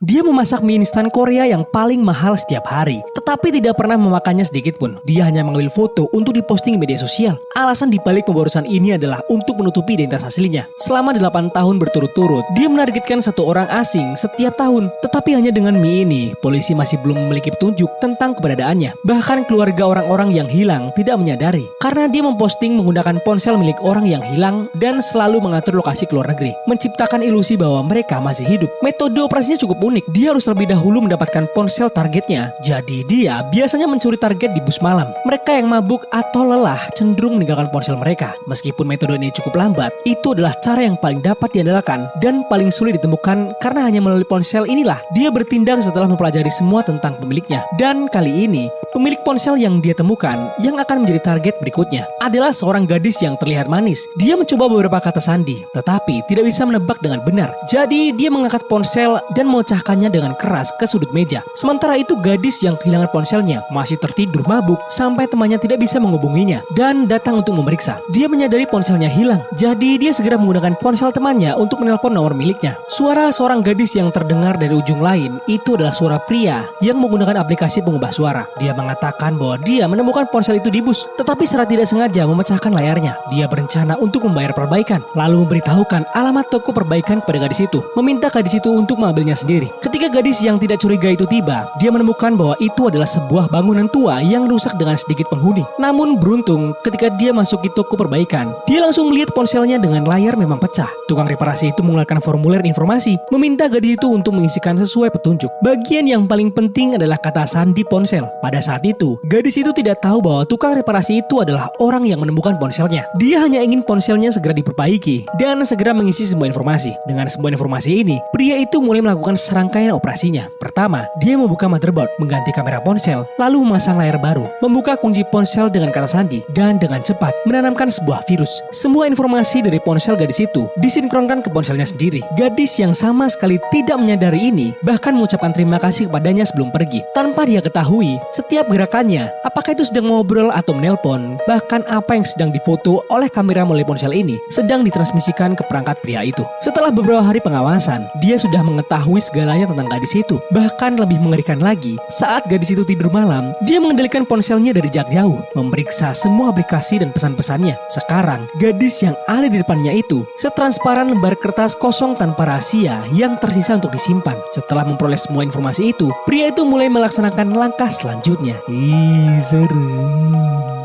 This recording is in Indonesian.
Dia memasak mie instan Korea yang paling mahal setiap hari, tetapi tidak pernah memakannya sedikit pun. Dia hanya mengambil foto untuk diposting di media sosial. Alasan dibalik pemborosan ini adalah untuk menutupi identitas aslinya. Selama 8 tahun berturut-turut, dia menargetkan satu orang asing setiap tahun. Tetapi hanya dengan mie ini, polisi masih belum memiliki petunjuk tentang keberadaannya. Bahkan keluarga orang-orang yang hilang tidak menyadari, karena dia memposting menggunakan ponsel milik orang yang hilang dan selalu mengatur lokasi ke luar negeri, menciptakan ilusi bahwa mereka masih hidup. Metode operasinya cukup unik. Dia harus terlebih dahulu mendapatkan ponsel targetnya. Jadi dia biasanya mencuri target di bus malam. Mereka yang mabuk atau lelah cenderung meninggalkan ponsel mereka. Meskipun metode ini cukup lambat, itu adalah cara yang paling dapat diandalkan dan paling sulit ditemukan karena hanya melalui ponsel inilah dia bertindak setelah mempelajari semua tentang pemiliknya. Dan kali ini, pemilik ponsel yang dia temukan yang akan menjadi target berikutnya adalah seorang gadis yang terlihat manis. Dia mencoba beberapa kata sandi, tetapi tidak bisa menebak dengan benar. Jadi dia mengangkat ponsel dan memecahkannya dengan keras ke sudut meja. Sementara itu gadis yang kehilangan ponselnya masih tertidur mabuk sampai temannya tidak bisa menghubunginya dan datang untuk memeriksa. Dia menyadari ponselnya hilang, jadi dia segera menggunakan ponsel temannya untuk menelpon nomor miliknya. Suara seorang gadis yang terdengar dari ujung lain itu adalah suara pria yang menggunakan aplikasi pengubah suara. Dia mengatakan bahwa dia menemukan ponsel itu di bus, tetapi secara tidak sengaja memecahkan layarnya. Dia berencana untuk membayar perbaikan, lalu memberitahukan alamat toko perbaikan kepada gadis itu, meminta gadis itu untuk mengambilnya sendiri. Ketika gadis yang tidak curiga itu tiba, dia menemukan bahwa itu adalah sebuah bangunan tua yang rusak dengan sedikit penghuni. Namun beruntung, ketika dia masuk ke toko perbaikan, dia langsung melihat ponselnya dengan layar memang pecah. Tukang reparasi itu mengeluarkan formulir informasi, meminta gadis itu untuk mengisikan sesuai petunjuk. Bagian yang paling penting adalah kata sandi ponsel. Pada saat itu, gadis itu tidak tahu bahwa tukang reparasi itu adalah orang yang menemukan ponselnya. Dia hanya ingin ponselnya segera diperbaiki dan segera mengisi semua informasi. Dengan semua informasi ini, pria itu mulai melakukan serangkaian operasinya. Pertama, dia membuka motherboard, mengganti kamera ponsel, lalu memasang layar baru, membuka kunci ponsel dengan kata sandi, dan dengan cepat menanamkan sebuah virus. Semua informasi dari ponsel gadis itu disinkronkan ke ponselnya sendiri. Gadis yang sama sekali tidak menyadari ini bahkan mengucapkan terima kasih kepadanya sebelum pergi. Tanpa dia ketahui, setiap gerakannya, apakah itu sedang ngobrol atau menelpon, bahkan apa yang sedang difoto oleh kamera melalui ponsel ini, sedang ditransmisikan ke perangkat pria itu. Setelah beberapa hari pengawasan, dia sudah mengetahui segalanya tentang gadis itu. Bahkan lebih mengerikan lagi, saat gadis itu tidur malam, dia mengendalikan ponselnya dari jarak jauh, memeriksa semua aplikasi dan pesan-pesannya. Sekarang, gadis yang ada di depannya itu setransparan lembar kertas kosong tanpa rahasia yang tersisa untuk disimpan. Setelah memperoleh semua informasi itu, pria itu mulai melaksanakan langkah selanjutnya. Ih, seru.